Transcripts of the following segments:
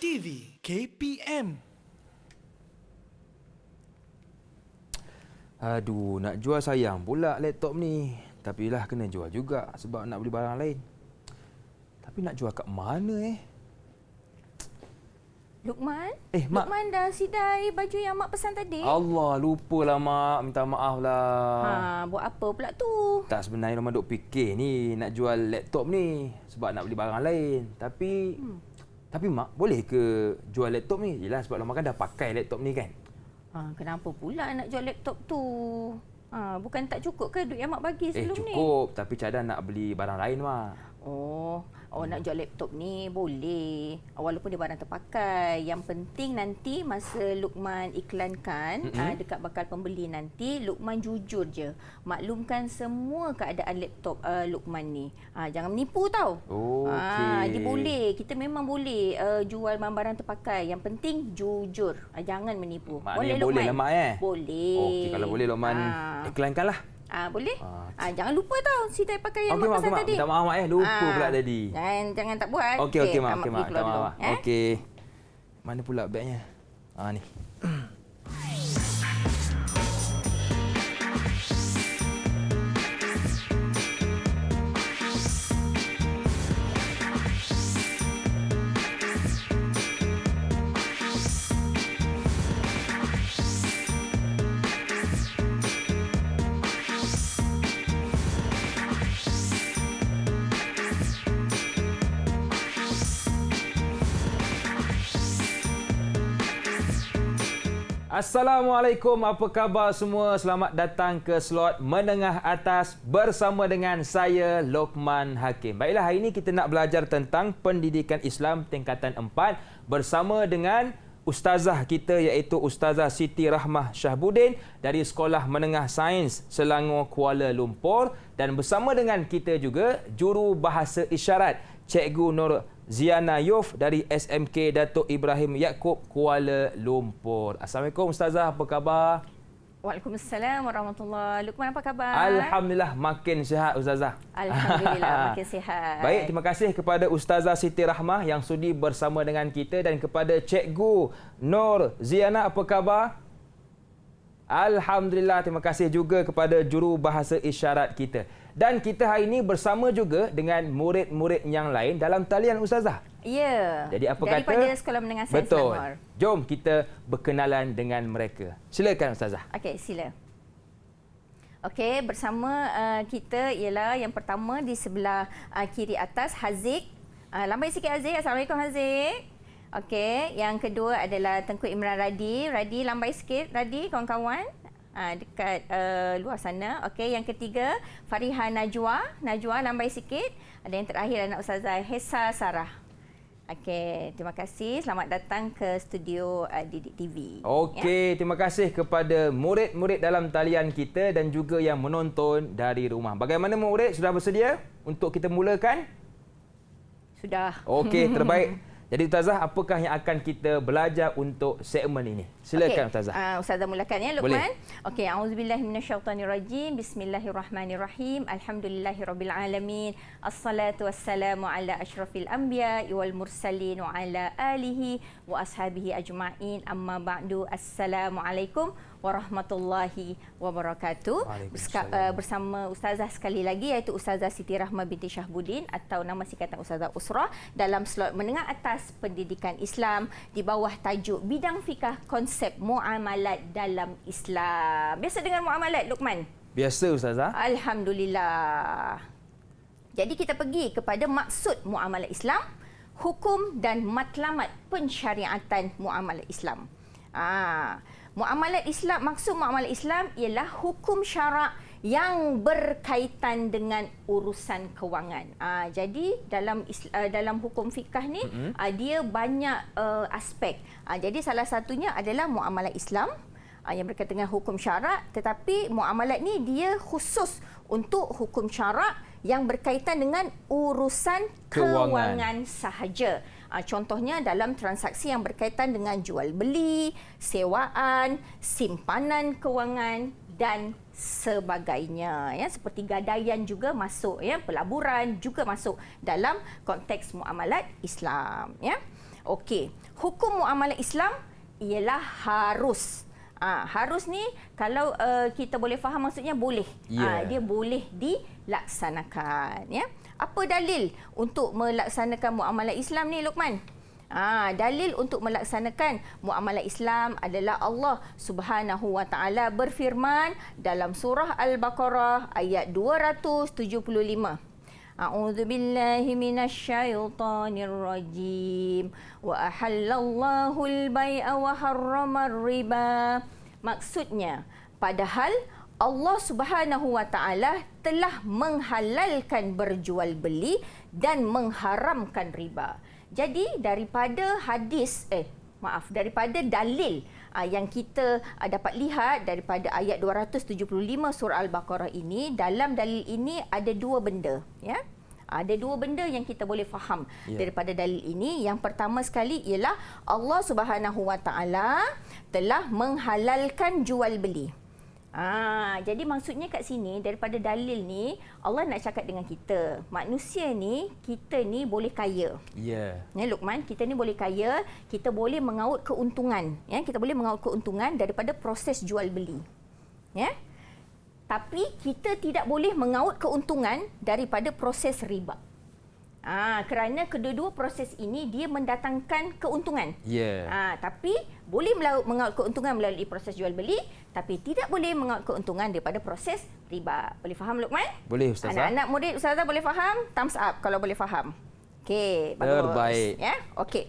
TV KPM. Aduh, nak jual sayang pula laptop ni. Tapi lah kena jual juga sebab nak beli barang lain. Tapi nak jual kat mana Luqman? Mak. Luqman dah sidai baju yang mak pesan tadi? Allah, lupalah mak. Minta maaf lah. Buat apa pula tu? Tak, sebenarnya Roma duk fikir ni nak jual laptop ni sebab nak beli barang lain. Tapi mak, boleh ke jual laptop ni? Yelah, sebab Roma kan dah pakai laptop ni kan. Kenapa pula nak jual laptop tu? Bukan tak cukup ke duit yang mak bagi sebelum ni? Cukup. Tapi cadang nak beli barang lain mak. Nak jual laptop ni boleh. Walaupun dia barang terpakai. Yang penting nanti masa Luqman iklankan dekat bakal pembeli nanti, Luqman jujur je. Maklumkan semua keadaan laptop Luqman ni. Jangan menipu tau. Okey. Dia boleh. Kita memang boleh jual barang terpakai. Yang penting jujur. Jangan menipu. Maknanya Boleh Luqman? Boleh lah mak Boleh. Okey, kalau boleh Luqman iklankanlah. Boleh? Jangan lupa tau sidai pakaian mak pesan tadi. Minta maaf mak lupa pula tadi. Jangan tak buat. Okey mak, mak minta maaf. Okey. Mana pula bagnya? Ni. Assalamualaikum, apa khabar semua? Selamat datang ke slot menengah atas bersama dengan saya Luqman Hakim. Baiklah, hari ini kita nak belajar tentang pendidikan Islam tingkatan 4 bersama dengan ustazah kita iaitu Ustazah Siti Rahmah Syahbudin dari Sekolah Menengah Sains Selangor Kuala Lumpur, dan bersama dengan kita juga juru bahasa isyarat Cikgu Nur Ziana Yof dari SMK Datuk Ibrahim Yaakob Kuala Lumpur. Assalamualaikum Ustazah, apa khabar? Waalaikumsalam warahmatullahi. Luqman, apa khabar? Alhamdulillah, makin sihat Ustazah. Alhamdulillah, makin sihat. Baik, terima kasih kepada Ustazah Siti Rahmah yang sudi bersama dengan kita, dan kepada Cikgu Nur Ziana, apa khabar? Alhamdulillah, terima kasih juga kepada juru bahasa isyarat kita. Dan kita hari ini bersama juga dengan murid-murid yang lain dalam talian Ustazah. Ya. Jadi apa daripada kata? Sekolah Menengah Sains Betul. Selangor. Jom kita berkenalan dengan mereka. Silakan Ustazah. Okey, sila. Okey, bersama kita ialah yang pertama di sebelah kiri atas, Haziq. Lambai sikit Haziq. Assalamualaikum Haziq. Okey, yang kedua adalah Tengku Imran Radi. Radi, lambai sikit Radi, kawan-kawan. Dekat luar sana. Okey, yang ketiga Fariha Najwa. Najwa, lambai sikit. Ada yang terakhir anak Ustazah Hesa Sarah. Okey, terima kasih. Selamat datang ke studio Didik TV. Okey, terima kasih kepada murid-murid dalam talian kita dan juga yang menonton dari rumah. Bagaimana murid, sudah bersedia untuk kita mulakan? Sudah. Okey, terbaik. Jadi Ustazah, apakah yang akan kita belajar untuk segmen ini? Silakan Ustazah. Ustazah mulakan ya, Luqman. Boleh. Okey, auzubillahi minasyaitonirrajim. Bismillahirrahmanirrahim. Alhamdulillahirabbil alamin. Assalatu wassalamu ala asyrafil anbiya'i wal mursalin wa ala alihi wa ashabihi ajma'in. Amma ba'du. Assalamualaikum warahmatullahi wabarakatuh. Bersama Ustazah sekali lagi iaitu Ustazah Siti Rahmah binti Syahbudin atau nama singkatan Ustazah Usrah dalam slot menengah atas pendidikan Islam di bawah tajuk Bidang Fikah Konsep Muamalat dalam Islam. Biasa dengan muamalat, Luqman? Biasa Ustazah. Alhamdulillah. Jadi kita pergi kepada maksud muamalat Islam, hukum dan matlamat pensyariatan muamalat Islam. Muamalat Islam, maksud muamalat Islam ialah hukum syarak yang berkaitan dengan urusan kewangan. Jadi dalam hukum fikah ni dia banyak aspek. Jadi salah satunya adalah muamalat Islam yang berkaitan dengan hukum syarak, tetapi muamalat ni dia khusus untuk hukum syarak yang berkaitan dengan urusan kewangan sahaja. Contohnya dalam transaksi yang berkaitan dengan jual beli, sewaan, simpanan kewangan dan sebagainya, ya, seperti gadaian juga masuk, ya, pelaburan juga masuk dalam konteks muamalat Islam, ya. Okey, hukum muamalah Islam ialah harus. Harus ni kalau kita boleh faham maksudnya boleh. Dia boleh dilaksanakan, ya. Apa dalil untuk melaksanakan muamalah Islam ni, Luqman? Dalil untuk melaksanakan muamalah Islam adalah Allah Subhanahu Wa Taala berfirman dalam surah Al-Baqarah ayat 275. A'udzu billahi minasyaitonir rajim. Wa ahallallahu al-bai'a wa harramar riba. Maksudnya, padahal Allah Subhanahu Wa Taala telah menghalalkan berjual beli dan mengharamkan riba. Jadi daripada daripada dalil yang kita dapat lihat daripada ayat 275 surah Al-Baqarah ini, dalam dalil ini ada dua benda, ya. Ada dua benda yang kita boleh faham daripada dalil ini. Yang pertama sekali ialah Allah Subhanahu Wa Taala telah menghalalkan jual beli. Jadi maksudnya kat sini daripada dalil ni Allah nak cakap dengan kita, manusia ni, kita ni boleh kaya. Ya, Luqman, kita ni boleh kaya, kita boleh mengaut keuntungan, ya, kita boleh mengaut keuntungan daripada proses jual beli. Ya. Tapi kita tidak boleh mengaut keuntungan daripada proses riba. Kerana kedua-dua proses ini dia mendatangkan keuntungan. Tapi boleh mengaut keuntungan melalui proses jual beli, tapi tidak boleh mengaut keuntungan daripada proses riba. Boleh faham, Luqman? Boleh, Ustazah. Anak-anak murid Ustazah boleh faham? Thumbs up kalau boleh faham. Okey, bagus. Terbaik. Ya, okey.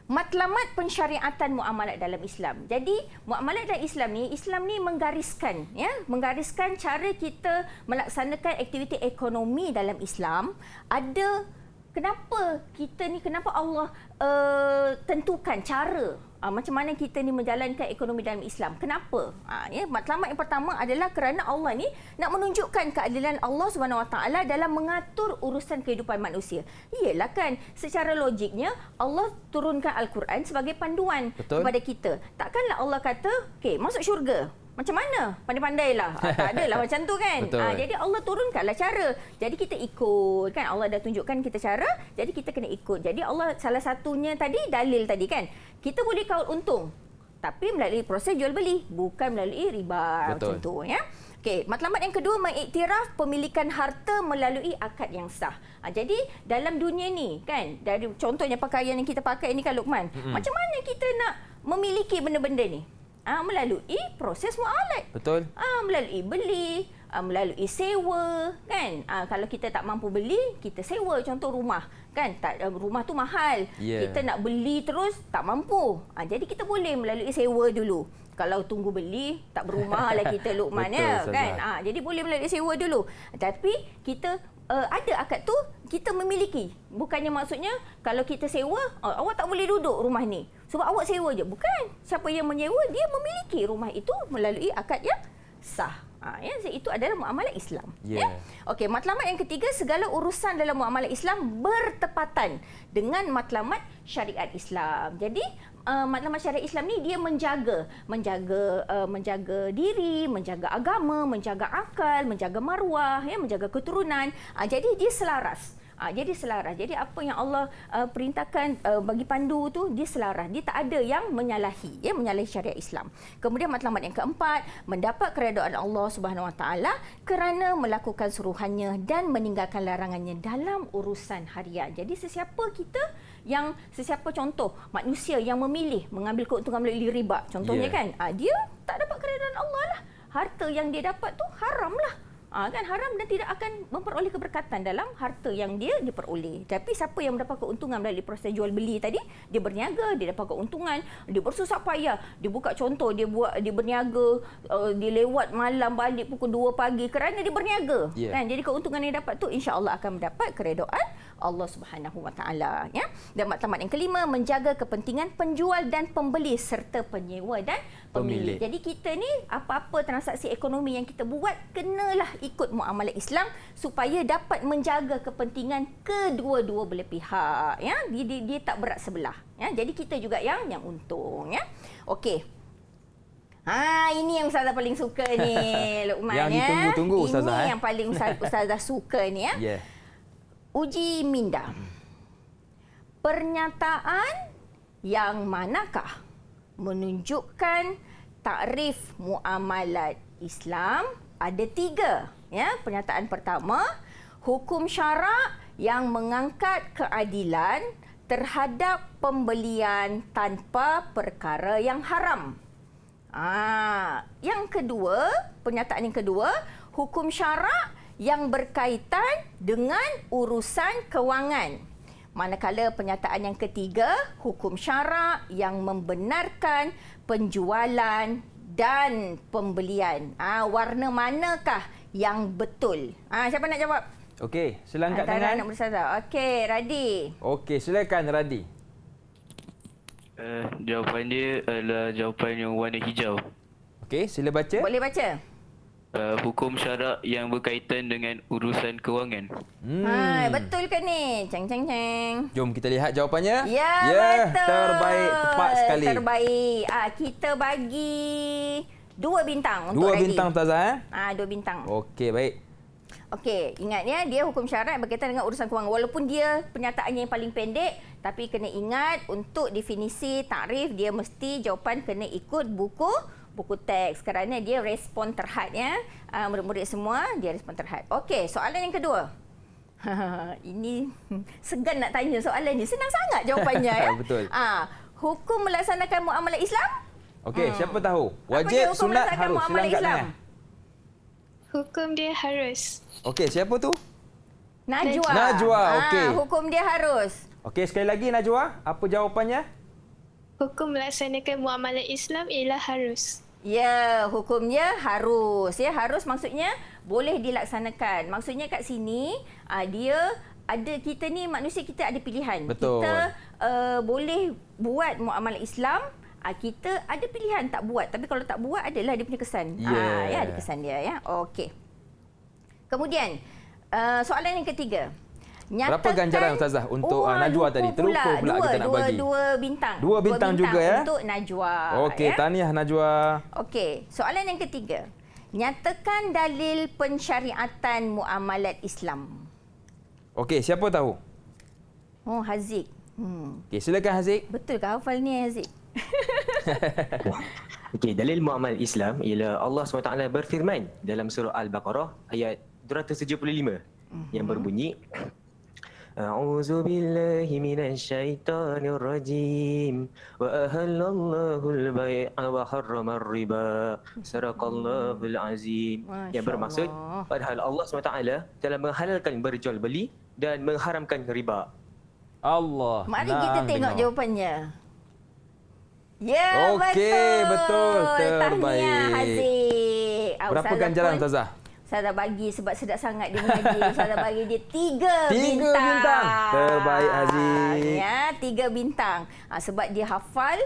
Matlamat pensyariatan muamalat dalam Islam. Jadi, muamalat dalam Islam ni menggariskan, ya, menggariskan cara kita melaksanakan aktiviti ekonomi dalam Islam. Ada kenapa Allah tentukan cara macam mana kita ni menjalankan ekonomi dalam Islam. Kenapa? Ya, matlamat yang pertama adalah kerana Allah ni nak menunjukkan keadilan Allah Subhanahu Wa Taala dalam mengatur urusan kehidupan manusia. Iyalah kan, secara logiknya Allah turunkan Al-Quran sebagai panduan kepada kita. Takkanlah Allah kata, okey, masuk syurga. Macam mana? Pandai-pandailah. Tak adalah macam tu kan. Jadi Allah turunkanlah cara. Jadi kita ikut kan. Allah dah tunjukkan kita cara, jadi kita kena ikut. Jadi Allah salah satunya tadi, dalil tadi kan. Kita boleh kaut untung, tapi melalui proses jual beli, bukan melalui riba. Macam tu, ya. Okey, matlamat yang kedua, mengiktiraf pemilikan harta melalui akad yang sah. Jadi dalam dunia ni kan, dari contohnya pakaian yang kita pakai ni kan, Luqman. Macam mana kita nak memiliki benda-benda ni? Melalui proses muamalat. Betul. Melalui beli, melalui sewa, kan? Kalau kita tak mampu beli, kita sewa. Contoh rumah, kan? Rumah tu mahal. Kita nak beli terus, tak mampu. Jadi kita boleh melalui sewa dulu. Kalau tunggu beli, tak berumah lah kita, Luqman, ya, kan? Jadi boleh melalui sewa dulu. Tapi kita ada akad tu, kita memiliki. Bukannya maksudnya kalau kita sewa, awak tak boleh duduk rumah ni sebab awak sewa je. Bukan. Siapa yang menyewa, dia memiliki rumah itu melalui akad yang sah. Ya, itu adalah muamalah Islam. Ya. Okey, matlamat yang ketiga, segala urusan dalam muamalah Islam bertepatan dengan matlamat syariat Islam. Jadi matlamat syariat Islam ni dia menjaga diri, menjaga agama, menjaga akal, menjaga maruah, ya, menjaga keturunan. Jadi dia selaras. Jadi apa yang Allah perintahkan bagi pandu tu, dia selaras. Dia tak ada yang menyalahi, ya, menyalahi syariat Islam. Kemudian matlamat yang keempat, mendapat keredaan Allah Subhanahu Wa Taala kerana melakukan suruhannya dan meninggalkan larangannya dalam urusan harian. Jadi sesiapa contoh manusia yang memilih mengambil keuntungan melalui riba, contohnya kan, dia tak dapat keredaan Allah lah. Harta yang dia dapat tu haram lah. Kan haram dan tidak akan memperoleh keberkatan dalam harta yang dia diperoleh. Tapi siapa yang mendapat keuntungan melalui proses jual beli tadi, dia berniaga, dia dapat keuntungan, dia bersusah payah, dia buka contoh, dia berniaga, dia lewat malam balik pukul 2 pagi kerana dia berniaga. Kan? Jadi keuntungan yang dapat tu insya-Allah akan mendapat keredaan Allah Subhanahu Wa Taala, ya. Dan matlamat yang kelima, menjaga kepentingan penjual dan pembeli serta penyewa dan pemilik. Jadi kita ni apa-apa transaksi ekonomi yang kita buat kenalah ikut muamalah Islam supaya dapat menjaga kepentingan kedua-dua belah pihak, ya. Dia tak berat sebelah, ya. Jadi kita juga yang untung, ya. Okey. Ini yang Ustazah paling suka ni, Luqman, yang ditunggu-tunggu, Ustazah. Ini yang paling Ustazah suka ni, ya. Uji minda. Pernyataan yang manakah menunjukkan takrif muamalat Islam ada 3. Ya, pernyataan pertama, hukum syarak yang mengangkat keadilan terhadap pembelian tanpa perkara yang haram. Yang kedua, pernyataan yang kedua, hukum syarak yang berkaitan dengan urusan kewangan. Manakala pernyataan yang ketiga, hukum syarak yang membenarkan penjualan dan pembelian. Warna manakah yang betul? Siapa nak jawab? Okey, sila angkat Antara tangan. anak bersama. Okey, Radi. Okey, silakan Radi. Jawapan dia adalah jawapan yang warna hijau. Okey, sila baca. Boleh baca? Hukum syarak yang berkaitan dengan urusan kewangan. Betul ke ni? Ceng ceng ceng. Jom kita lihat jawapannya. Ya, betul. Terbaik, tepat sekali. Terbaik. Kita bagi 2 bintang untuk 2 Radi. bintang Ustazah. 2 bintang. Okey, baik. Okey, ingat ya, dia hukum syarak berkaitan dengan urusan kewangan. Walaupun dia penyataannya yang paling pendek, tapi kena ingat untuk definisi takrif dia mesti jawapan kena ikut buku teks kerana dia respon terhad ya. Murid-murid semua dia respon terhad. Okey, soalan yang kedua. Ini segan nak tanya soalan ni. Senang sangat jawapannya ya. Betul. Hukum melaksanakan muamalah Islam? Okey, siapa tahu? Apa dia Wajib, hukum sunat, melaksanakan harus. Sila muamalah angkat Islam? tangan. Hukum dia harus. Okey, siapa tu? Najwa. Najwa, okey. Hukum dia harus. Okey, sekali lagi Najwa, apa jawapannya? Hukum melaksanakan muamalah Islam ialah harus. Ya, hukumnya harus. Ya, harus maksudnya boleh dilaksanakan. Maksudnya kat sini dia ada, kita ni manusia, kita ada pilihan. Betul. Kita boleh buat muamalah Islam, kita ada pilihan tak buat. Tapi kalau tak buat adalah dia punya kesan. Ya, ada kesan dia ya. Okey. Kemudian soalan yang ketiga. Berapa ganjaran Ustazah untuk Najwa tadi? Terlupa pula kita nak bagi. 2 bintang. 2 bintang juga ya. Untuk Najwa. Okey, ya? tahniah Najwa. Okey, soalan yang ketiga. Nyatakan dalil pensyariatan muamalat Islam. Okey, siapa tahu? Haziq. Okey, silakan Haziq. Betul ke hafal ni Haziq? Okey, dalil muamalah Islam ialah Allah SWT berfirman dalam surah Al-Baqarah ayat 275 yang berbunyi A'udzu billahi minasy syaithanir rajim wa ahallallahu al-bai'a wa harrama ar-riba sadaqallahul azim, yang bermaksud padahal Allah SWT telah menghalalkan berjual beli dan mengharamkan riba. Allah. Mari kita tengok dengar. jawapannya. Ya, Okey, betul. Tahniah Terbaik. Haziq. Berapa ganjaran Ustazah? Ustazah bagi sebab sedap sangat dia mengaji. Ustazah bagi dia 3 Tiga bintang. Terbaik, Haziq. Ya, 3 bintang. Sebab dia hafal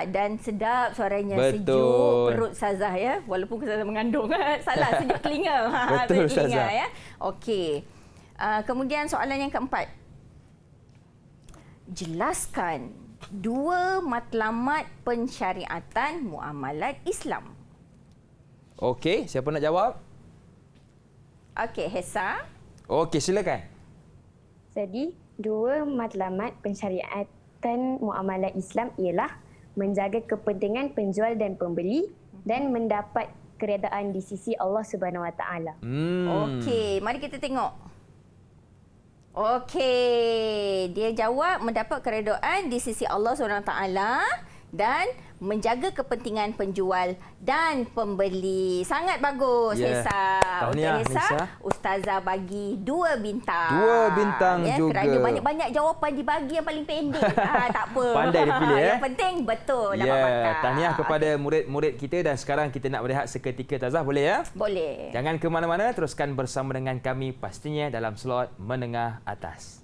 dan sedap suaranya. Betul. Sejuk perut Ustazah ya. Walaupun Ustazah mengandung. Salah, sejuk telinga. Betul, sejuk telinga, Ustazah. ya. Okey. Kemudian soalan yang keempat. Jelaskan 2 matlamat pensyariatan muamalat Islam. Okey, siapa nak jawab? Okey, Hesa. Okey, silakan. Jadi, 2 matlamat pensyariatan muamalah Islam ialah menjaga kepentingan penjual dan pembeli dan mendapat keredaan di sisi Allah Subhanahu Wa Taala. Okey, mari kita tengok. Okey, dia jawab mendapat keredaan di sisi Allah SWT dan menjaga kepentingan penjual dan pembeli. Sangat bagus, Hesa. Tahniah, Untuk Hesa, Hesa. Ustazah bagi 2 bintang. 2 bintang juga. Kerana banyak-banyak jawapan dibagi yang paling pendek. Tak apa. Pandai dia pilih, Yang penting betul dapat markah. Tahniah kepada murid-murid kita dan sekarang kita nak berehat seketika Ustazah, boleh ya? Boleh. Jangan ke mana-mana, teruskan bersama dengan kami pastinya dalam slot menengah atas.